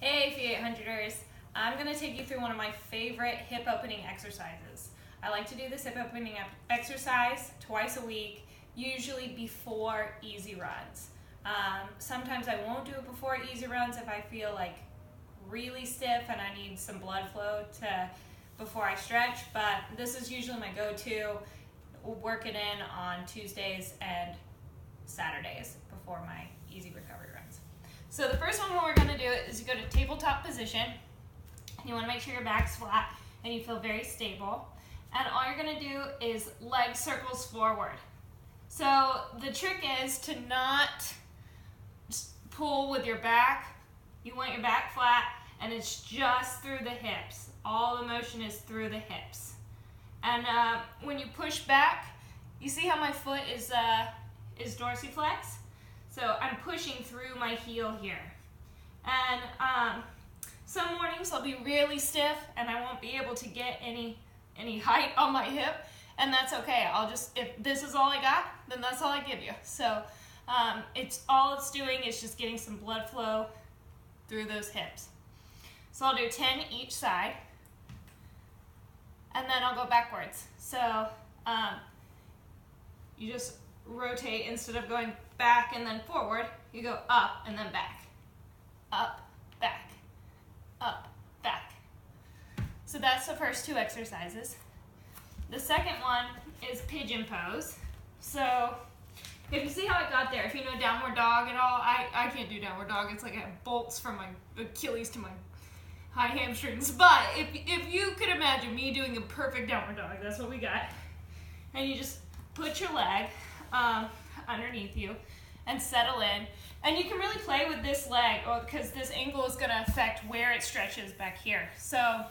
Hey PHE800ers, I'm going to take you through one of my favorite hip opening exercises. I like to do this hip opening exercise twice a week, usually before easy runs. Sometimes I won't do it before easy runs if I feel like really stiff and I need some blood flow before I stretch, but this is usually my go-to. We'll work it in on Tuesdays and Saturdays before my easy recovery runs. So the first one we're going to do is you go to tabletop position. You want to make sure your back's flat and you feel very stable. And all you're going to do is leg circles forward. So the trick is to not pull with your back. You want your back flat and it's just through the hips. All the motion is through the hips. And when you push back, you see how my foot is dorsiflex? So I'm pushing through my heel here. And some mornings I'll be really stiff and I won't be able to get any height on my hip, and that's okay. If this is all I got, then that's all I give you. So it's doing is just getting some blood flow through those hips. So I'll do 10 each side, and then I'll go backwards. So you just rotate. Instead of going back and then forward, you go up and then back. Up, back, up, back. So that's the first two exercises. The second one is pigeon pose. So if you see how I got there, if you know downward dog at all, I can't do downward dog. It's like I have bolts from my Achilles to my high hamstrings. But if you could imagine me doing a perfect downward dog, that's what we got. And you just put your leg underneath you and settle in. And you can really play with this leg because this angle is going to affect where it stretches back here. So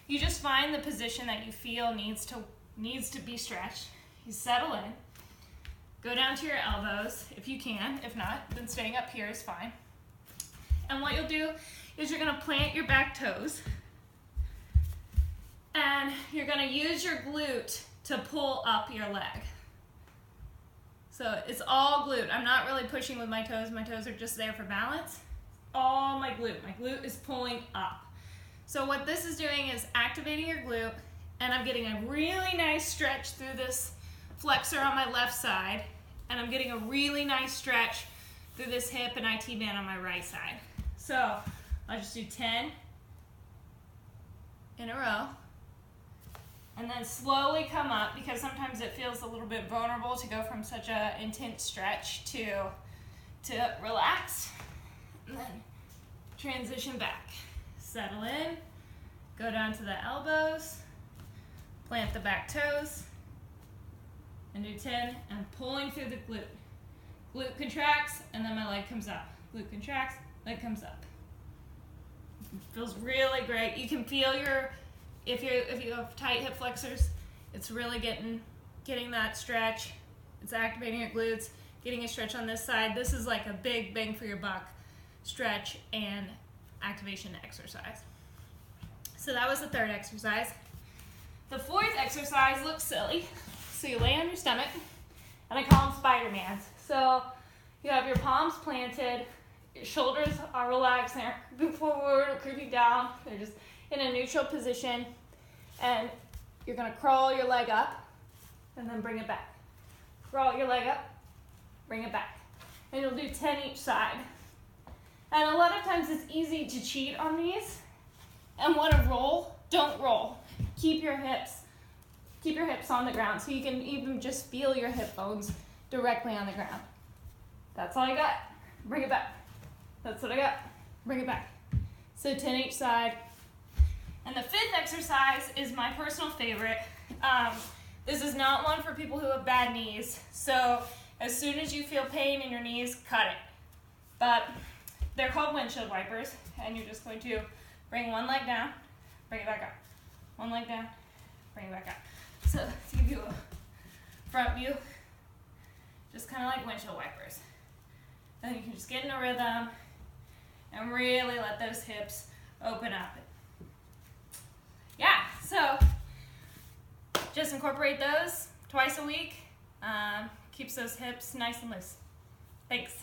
you just find the position that you feel needs to be stretched. You settle in. Go down to your elbows if you can. If not, then staying up here is fine. And what you'll do is you're going to plant your back toes. And you're going to use your glute to pull up your leg. So it's all glute. I'm not really pushing with my toes. My toes are just there for balance. All my glute. My glute is pulling up. So what this is doing is activating your glute, and I'm getting a really nice stretch through this flexor on my left side, and I'm getting a really nice stretch through this hip and IT band on my right side. So I'll just do 10 in a row. And then slowly come up, because sometimes it feels a little bit vulnerable to go from such an intense stretch to relax. And then transition back. Settle in, go down to the elbows, plant the back toes, and do 10, and pulling through the glute. Glute contracts, and then my leg comes up. Glute contracts, leg comes up. It feels really great. You can feel if you have tight hip flexors, it's really getting that stretch. It's activating your glutes, getting a stretch on this side. This is like a big bang for your buck stretch and activation exercise. So that was the third exercise. The fourth exercise looks silly. So you lay on your stomach, and I call them Spidermans. So you have your palms planted, your shoulders are relaxed, they're creeping forward or creeping down. They're just in a neutral position, and you're gonna crawl your leg up and then bring it back. Crawl your leg up, bring it back. And you'll do 10 each side. And a lot of times it's easy to cheat on these and want to roll. Don't roll. Keep your hips on the ground so you can even just feel your hip bones directly on the ground. That's all I got. Bring it back. That's what I got. Bring it back. So 10 each side. And the fifth exercise is my personal favorite. This is not one for people who have bad knees. So as soon as you feel pain in your knees, cut it. But they're called windshield wipers, and you're just going to bring one leg down, bring it back up. One leg down, bring it back up. So to give you a front view, just kind of like windshield wipers. Then you can just get in a rhythm and really let those hips open up. Yeah, so just incorporate those twice a week. Keeps those hips nice and loose. Thanks.